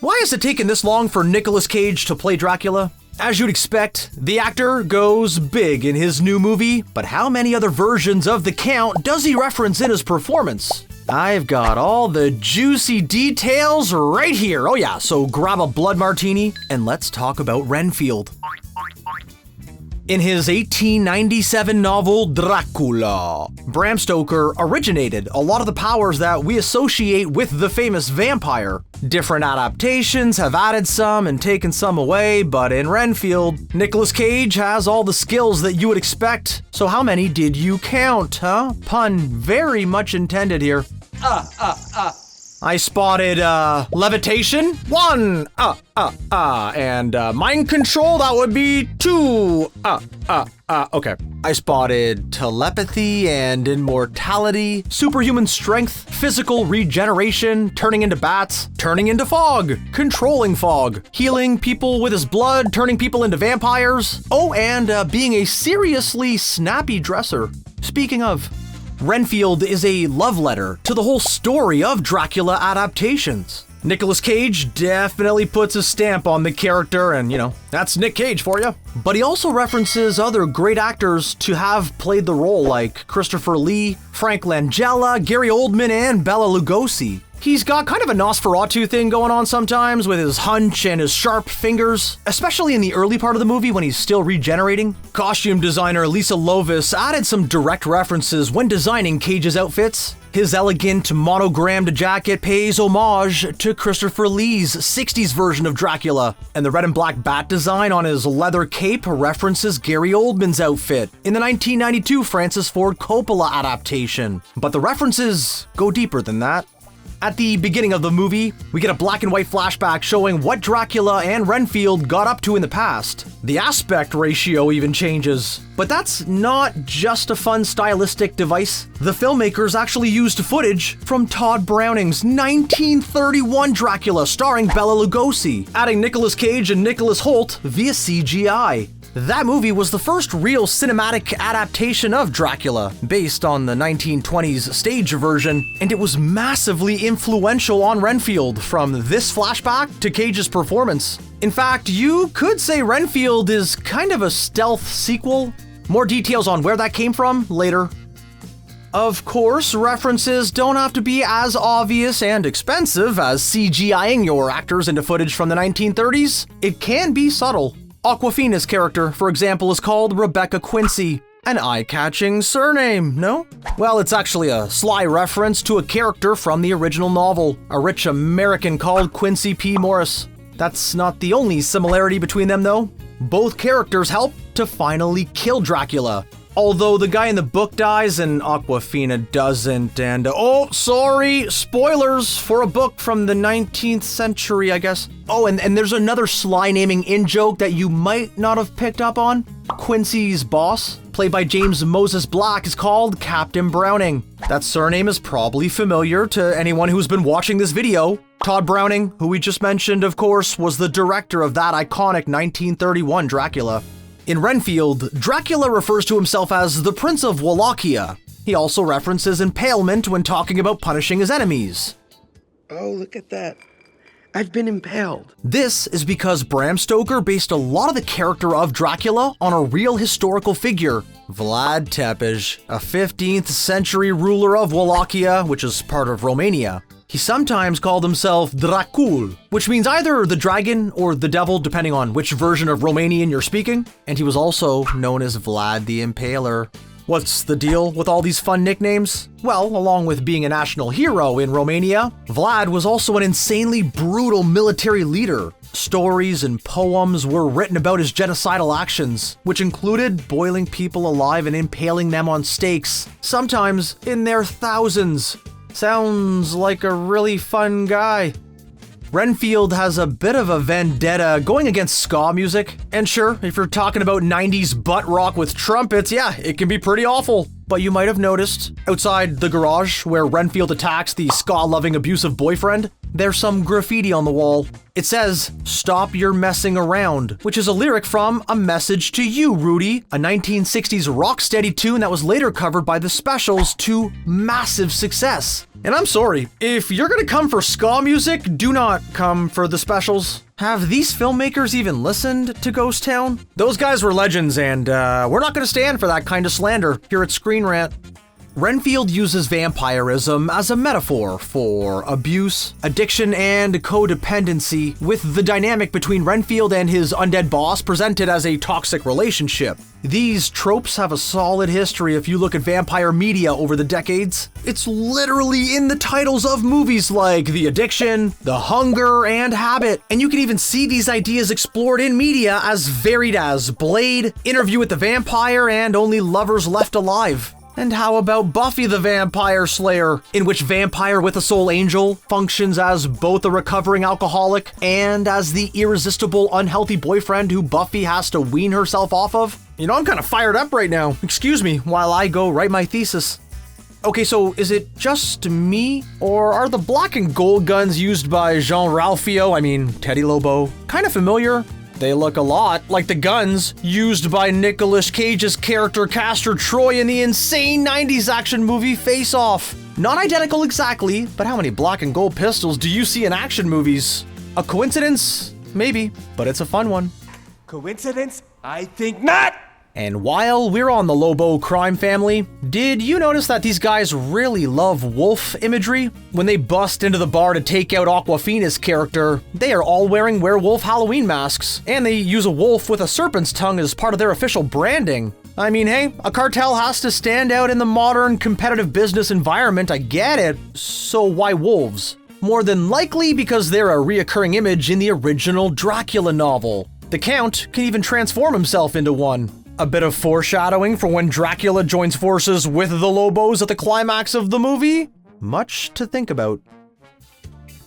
Why has it taken this long for Nicolas Cage to play Dracula? As you'd expect, the actor goes big in his new movie, but how many other versions of the Count does he reference in his performance? I've got all the juicy details right here. Oh yeah, so grab a blood martini and let's talk about Renfield. In his 1897 novel Dracula, Bram Stoker originated a lot of the powers that we associate with the famous vampire. Different adaptations have added some and taken some away, but in Renfield, Nicolas Cage has all the skills that you would expect. So how many did you count, huh? Pun very much intended here. I spotted, levitation, 1, and, mind control, that would be 2, okay. I spotted telepathy and immortality, superhuman strength, physical regeneration, turning into bats, turning into fog, controlling fog, healing people with his blood, turning people into vampires, oh, and, being a seriously snappy dresser. Speaking of, Renfield is a love letter to the whole story of Dracula adaptations. Nicolas Cage definitely puts a stamp on the character, and that's Nick Cage for you. But he also references other great actors to have played the role, like Christopher Lee, Frank Langella, Gary Oldman, and Bela Lugosi. He's got kind of a Nosferatu thing going on sometimes with his hunch and his sharp fingers, especially in the early part of the movie when he's still regenerating. Costume designer Lisa Lovis added some direct references when designing Cage's outfits. His elegant monogrammed jacket pays homage to Christopher Lee's 60s version of Dracula, and the red and black bat design on his leather cape references Gary Oldman's outfit in the 1992 Francis Ford Coppola adaptation. But the references go deeper than that. At the beginning of the movie, we get a black and white flashback showing what Dracula and Renfield got up to in the past. The aspect ratio even changes. But that's not just a fun stylistic device. The filmmakers actually used footage from Todd Browning's 1931 Dracula starring Bela Lugosi, adding Nicolas Cage and Nicholas Hoult via CGI. That movie was the first real cinematic adaptation of Dracula, based on the 1920s stage version, and it was massively influential on Renfield, from this flashback to Cage's performance. In fact, you could say Renfield is kind of a stealth sequel. More details on where that came from later. Of course, references don't have to be as obvious and expensive as CGIing your actors into footage from the 1930s. It can be subtle. Awkwafina's character, for example, is called Rebecca Quincy. An eye-catching surname, no? Well, it's actually a sly reference to a character from the original novel, a rich American called Quincy P. Morris. That's not the only similarity between them, though. Both characters help to finally kill Dracula. Although the guy in the book dies and Awkwafina doesn't, and oh, sorry, spoilers for a book from the 19th century, I guess. Oh, and there's another sly naming in-joke that you might not have picked up on. Quincy's boss, played by James Moses Black, is called Captain Browning. That surname is probably familiar to anyone who's been watching this video. Todd Browning, who we just mentioned, of course, was the director of that iconic 1931 Dracula. In Renfield, Dracula refers to himself as the Prince of Wallachia. He also references impalement when talking about punishing his enemies. Oh, look at that. I've been impaled. This is because Bram Stoker based a lot of the character of Dracula on a real historical figure, Vlad Tepes, a 15th century ruler of Wallachia, which is part of Romania. He sometimes called himself Dracul, which means either the dragon or the devil, depending on which version of Romanian you're speaking, and he was also known as Vlad the Impaler. What's the deal with all these fun nicknames? Well, along with being a national hero in Romania, Vlad was also an insanely brutal military leader. Stories and poems were written about his genocidal actions, which included boiling people alive and impaling them on stakes, sometimes in their thousands. Sounds like a really fun guy. Renfield has a bit of a vendetta going against ska music. And sure, if you're talking about 90s butt rock with trumpets, yeah, it can be pretty awful. But you might have noticed, outside the garage where Renfield attacks the ska-loving abusive boyfriend, there's some graffiti on the wall. It says, "Stop your messing around," which is a lyric from A Message to You, Rudy, a 1960s rock-steady tune that was later covered by The Specials to massive success. And I'm sorry, if you're gonna come for ska music, do not come for the specials. Have these filmmakers even listened to Ghost Town? Those guys were legends, and we're not gonna stand for that kind of slander here at Screen Rant. Renfield uses vampirism as a metaphor for abuse, addiction, and codependency, with the dynamic between Renfield and his undead boss presented as a toxic relationship. These tropes have a solid history if you look at vampire media over the decades. It's literally in the titles of movies like The Addiction, The Hunger, and Habit, and you can even see these ideas explored in media as varied as Blade, Interview with the Vampire, and Only Lovers Left Alive. And how about Buffy the Vampire Slayer, in which Vampire with a Soul Angel functions as both a recovering alcoholic and as the irresistible, unhealthy boyfriend who Buffy has to wean herself off of? You know, I'm kind of fired up right now. Excuse me while I go write my thesis. Okay, so is it just me, or are the black and gold guns used by Teddy Lobo, kind of familiar? They look a lot like the guns used by Nicolas Cage's character Castor Troy in the insane 90s action movie Face Off. Not identical exactly, but how many black and gold pistols do you see in action movies? A coincidence? Maybe, but it's a fun one. Coincidence? I think not! And while we're on the Lobo crime family, did you notice that these guys really love wolf imagery? When they bust into the bar to take out Aquafina's character, they are all wearing werewolf Halloween masks, and they use a wolf with a serpent's tongue as part of their official branding. I mean, hey, a cartel has to stand out in the modern competitive business environment, I get it. So why wolves? More than likely because they're a reoccurring image in the original Dracula novel. The Count can even transform himself into one. A bit of foreshadowing for when Dracula joins forces with the Lobos at the climax of the movie? Much to think about.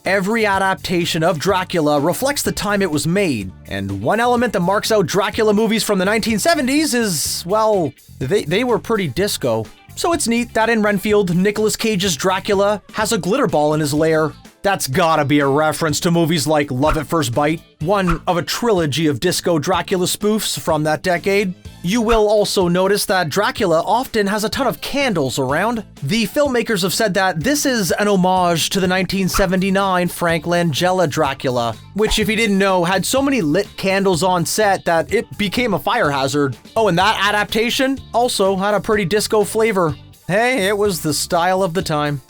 Every adaptation of Dracula reflects the time it was made, and one element that marks out Dracula movies from the 1970s is, well, they were pretty disco. So it's neat that in Renfield, Nicolas Cage's Dracula has a glitter ball in his lair. That's gotta be a reference to movies like Love at First Bite, one of a trilogy of disco Dracula spoofs from that decade. You will also notice that Dracula often has a ton of candles around. The filmmakers have said that this is an homage to the 1979 Frank Langella Dracula, which, if you didn't know, had so many lit candles on set that it became a fire hazard. Oh, and that adaptation also had a pretty disco flavor. Hey, it was the style of the time.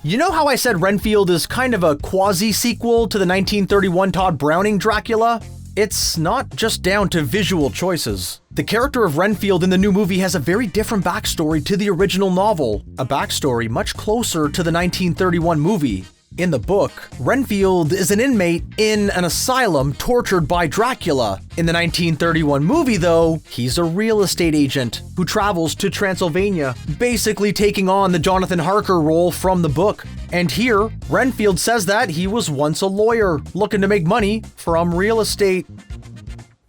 You know how I said Renfield is kind of a quasi-sequel to the 1931 Todd Browning Dracula? It's not just down to visual choices. The character of Renfield in the new movie has a very different backstory to the original novel, a backstory much closer to the 1931 movie. In the book, Renfield is an inmate in an asylum tortured by Dracula. In the 1931 movie, though, he's a real estate agent who travels to Transylvania, basically taking on the Jonathan Harker role from the book. And here, Renfield says that he was once a lawyer looking to make money from real estate.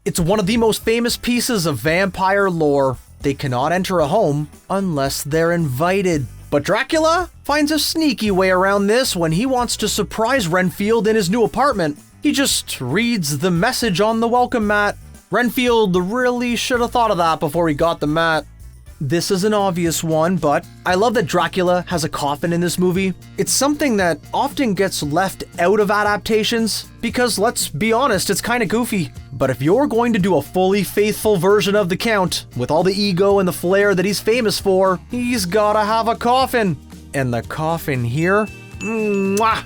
It's one of the most famous pieces of vampire lore. They cannot enter a home unless they're invited. But Dracula finds a sneaky way around this when he wants to surprise Renfield in his new apartment. He just reads the message on the welcome mat. Renfield really should have thought of that before he got the mat. This is an obvious one, but I love that Dracula has a coffin in this movie. It's something that often gets left out of adaptations because, let's be honest, it's kind of goofy. But if you're going to do a fully faithful version of the Count, with all the ego and the flair that he's famous for, he's gotta have a coffin. And the coffin here? Mwah!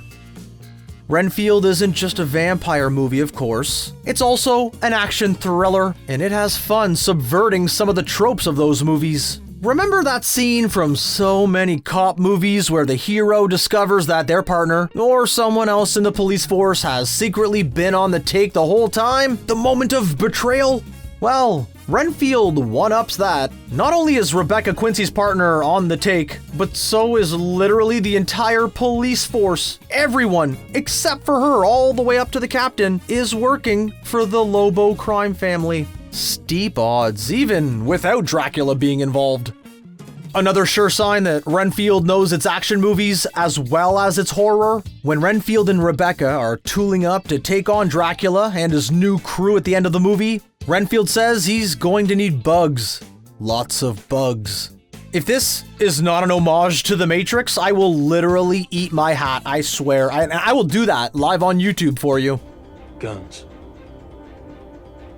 Renfield isn't just a vampire movie, of course. It's also an action thriller, and it has fun subverting some of the tropes of those movies. Remember that scene from so many cop movies where the hero discovers that their partner, or someone else in the police force, has secretly been on the take the whole time? The moment of betrayal? Well, Renfield one-ups that. Not only is Rebecca Quincy's partner on the take, but so is literally the entire police force. Everyone, except for her, all the way up to the captain, is working for the Lobo crime family. Steep odds, even without Dracula being involved. Another sure sign that Renfield knows its action movies as well as its horror. When Renfield and Rebecca are tooling up to take on Dracula and his new crew at the end of the movie, Renfield says he's going to need bugs. Lots of bugs. If this is not an homage to The Matrix, I will literally eat my hat, I swear. I will do that live on YouTube for you. Guns.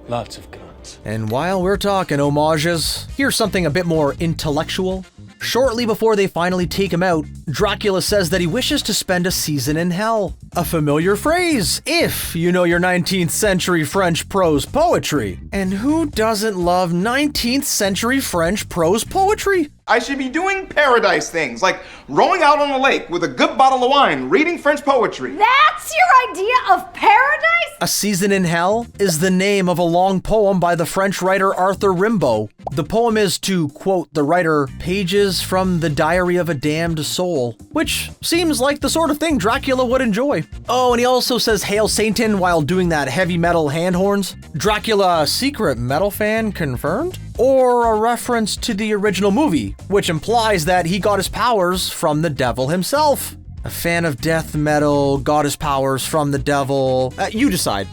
Lots of guns. And while we're talking homages, here's something a bit more intellectual. Shortly before they finally take him out, Dracula says that he wishes to spend a season in hell. A familiar phrase, if you know your 19th century French prose poetry. And who doesn't love 19th century French prose poetry? I should be doing paradise things, like rowing out on a lake with a good bottle of wine, reading French poetry. That's your idea of paradise? A Season in Hell is the name of a long poem by the French writer Arthur Rimbaud. The poem is, to quote the writer, pages from the diary of a damned soul, which seems like the sort of thing Dracula would enjoy. Oh, and he also says Hail Satan while doing that heavy metal hand horns. Dracula, a secret metal fan confirmed? Or a reference to the original movie, which implies that he got his powers from the devil himself. A fan of death metal, got his powers from the devil. You decide.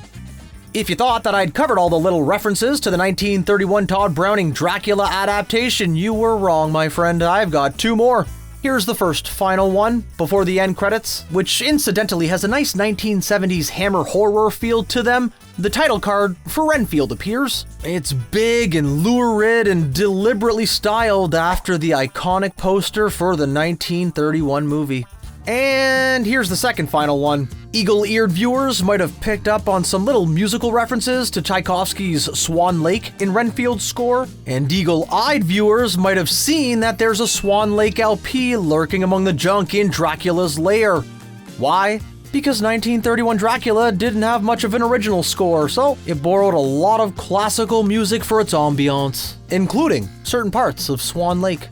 If you thought that I'd covered all the little references to the 1931 Todd Browning Dracula adaptation, you were wrong, my friend. I've got two more. Here's the first final one, before the end credits, which incidentally has a nice 1970s Hammer horror feel to them. The title card for Renfield appears. It's big and lurid and deliberately styled after the iconic poster for the 1931 movie. And here's the second final one. Eagle-eared viewers might have picked up on some little musical references to Tchaikovsky's Swan Lake in Renfield's score, and eagle-eyed viewers might have seen that there's a Swan Lake LP lurking among the junk in Dracula's lair. Why? Because 1931 Dracula didn't have much of an original score, so it borrowed a lot of classical music for its ambiance, including certain parts of Swan Lake.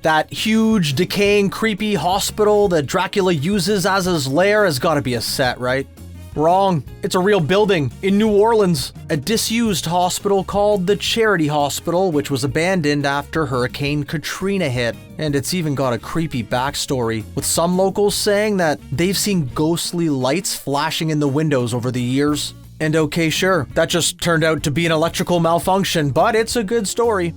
That huge, decaying, creepy hospital that Dracula uses as his lair has got to be a set, right? Wrong. It's a real building in New Orleans. A disused hospital called the Charity Hospital, which was abandoned after Hurricane Katrina hit. And it's even got a creepy backstory, with some locals saying that they've seen ghostly lights flashing in the windows over the years. And okay, sure, that just turned out to be an electrical malfunction, but it's a good story.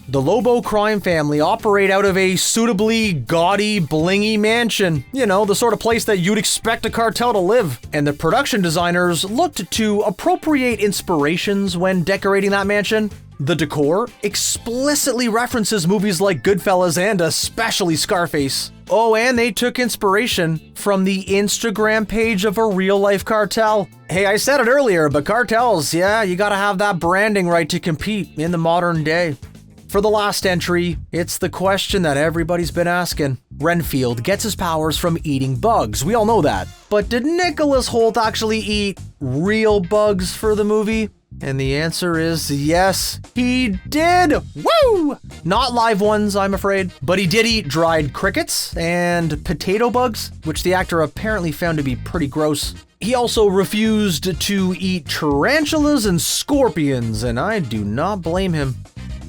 The Lobo crime family operate out of a suitably gaudy, blingy mansion. You know, the sort of place that you'd expect a cartel to live. And the production designers looked to appropriate inspirations when decorating that mansion. The decor explicitly references movies like Goodfellas and especially Scarface. Oh, and they took inspiration from the Instagram page of a real-life cartel. Hey, I said it earlier, but cartels, yeah, you gotta have that branding right to compete in the modern day. For the last entry, it's the question that everybody's been asking. Renfield gets his powers from eating bugs, we all know that. But did Nicholas Hoult actually eat real bugs for the movie? And the answer is yes, he did! Woo! Not live ones, I'm afraid. But he did eat dried crickets and potato bugs, which the actor apparently found to be pretty gross. He also refused to eat tarantulas and scorpions, and I do not blame him.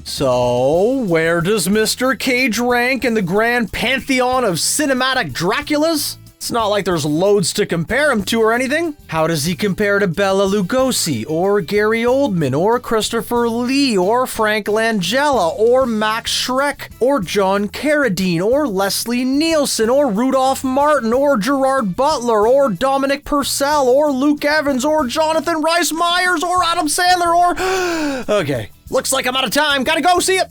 So, where does Mr. Cage rank in the grand pantheon of cinematic Draculas? It's not like there's loads to compare him to or anything. How does he compare to Bela Lugosi, or Gary Oldman, or Christopher Lee, or Frank Langella, or Max Schreck, or John Carradine, or Leslie Nielsen, or Rudolph Martin, or Gerard Butler, or Dominic Purcell, or Luke Evans, or Jonathan Rhys Meyers, or Adam Sandler, or... Okay. Looks like I'm out of time. Gotta go. See ya.